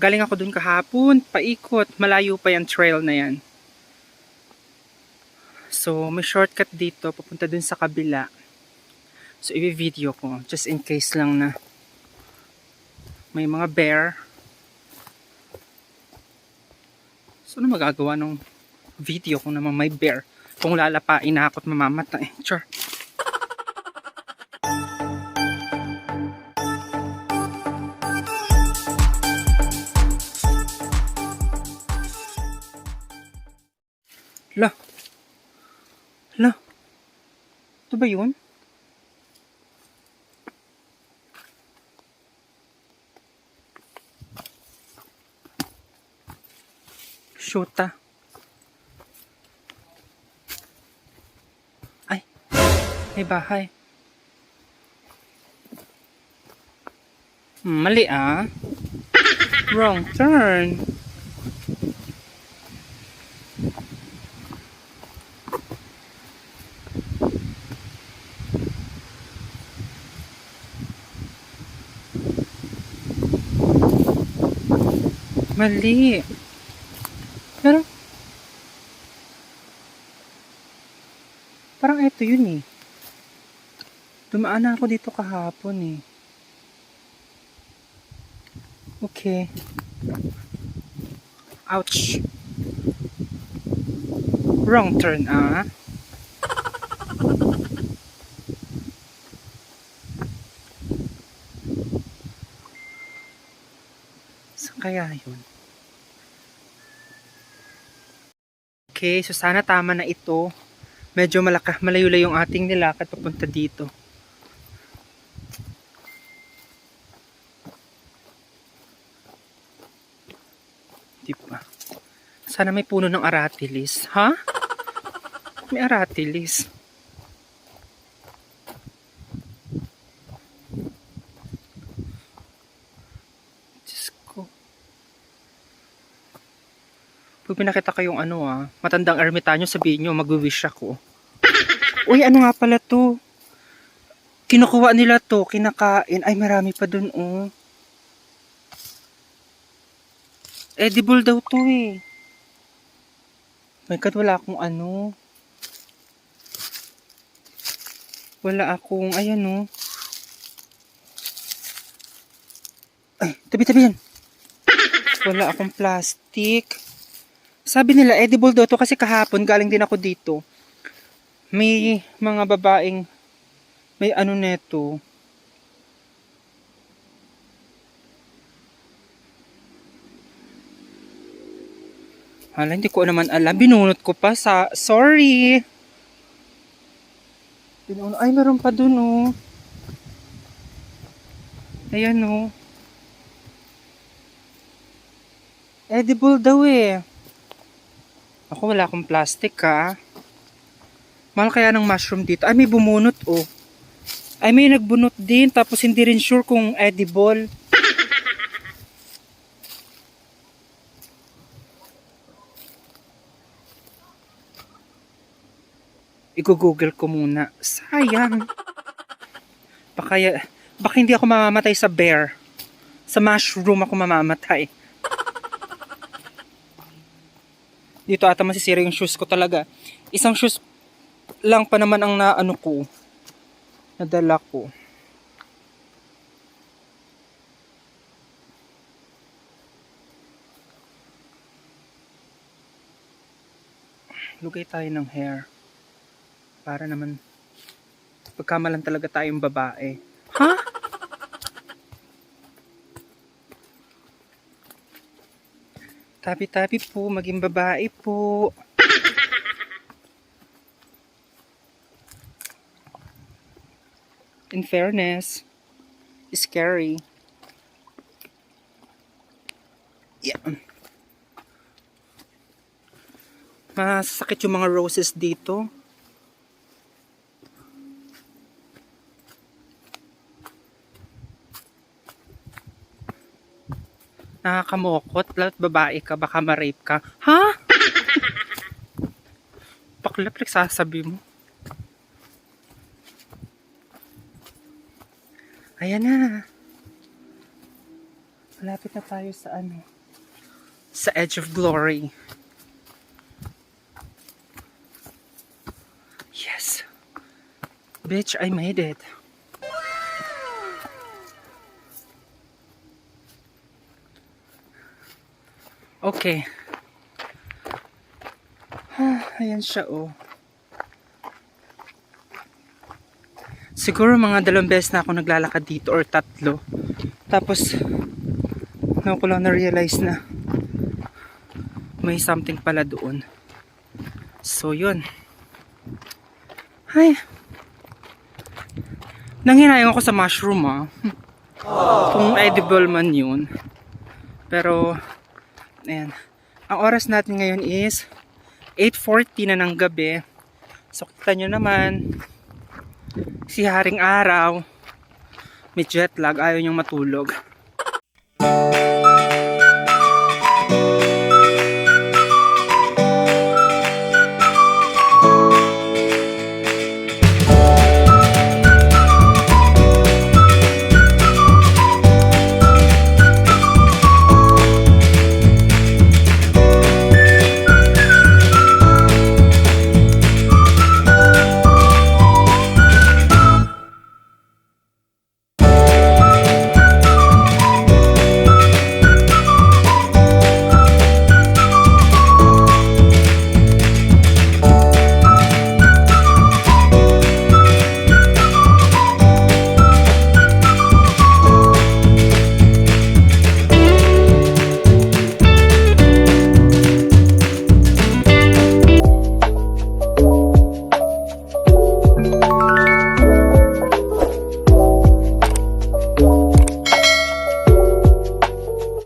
Galing ako dun kahapon, paikot. Malayo pa yung trail na yan. So, may shortcut dito, papunta dun sa kabila. So, i-video ko. Just in case lang na may mga bear. So, ano magagawa ng video kung naman may bear? Kung lalapain na ako at mamamatay. Sure. Hala. Hala. Ito ba yun? Shoota. Ay. May bahay. Mali ah. Wrong turn. Mali. Pero parang ito yun eh. Dumaan na ako dito kahapon eh. Okay. Ouch. Wrong turn ah. Saan kaya yun? Okay, so sana tama na ito. Medyo malayo-layo yung ating nilakad papunta dito. Di ba? Sana may puno ng aratilis. Ha? May aratilis. Diyos ko. Pag pinakita kayong matandang ermitanyo, sabihin nyo, mag-wish ako. Uy, ano nga pala to? Kinukuha nila to, kinakain. Ay, marami pa dun, oh. Edible daw to, eh. My God, wala akong Wala akong, ayan, oh. Ay, tabi-tabi yan. Wala akong plastic. Sabi nila, edible daw to kasi kahapon, galing din ako dito. May mga babaeng, may neto. Hala, hindi ko naman alam. Binunot ko pa sorry. Ay, meron pa dun, oh. Ayan, oh. Edible daw, eh. Ako, wala akong plastic, ha. Mahal kaya ng mushroom dito. Ay, may bumunot, oh. Ay, may nagbunot din. Tapos, hindi rin sure kung edible. I-google ko muna. Sayang. Baka hindi ako mamamatay sa bear. Sa mushroom ako mamamatay. Dito ata masisira yung shoes ko talaga. Isang shoes lang pa naman ang nadala ko. Lugay tayo ng hair. Para naman pagkamalan talaga tayong babae. Ha? Tabi-tabi po, maging babae po. In fairness, scary. Yeah. Masakit yung mga roses dito. Nakakamokot, lahat babae ka, baka ma-rape ka. Ha? Bakla, sasabi mo. Ayan na. Malapit na tayo sa sa Edge of Glory. Yes. Bitch, I made it. Okay. Ayan siya, oh. Siguro mga 2 beses na ako naglalakad dito or 3. Tapos, ngayon ko lang na-realize na may something pala doon. So, yun. Ay. Nanghinayang ako sa mushroom, Kung edible man yun. Pero, ayan. Ang oras natin ngayon is 8:40 na ng gabi. So, kita nyo naman, si Haring Araw, may jet lag, ayaw niyang matulog.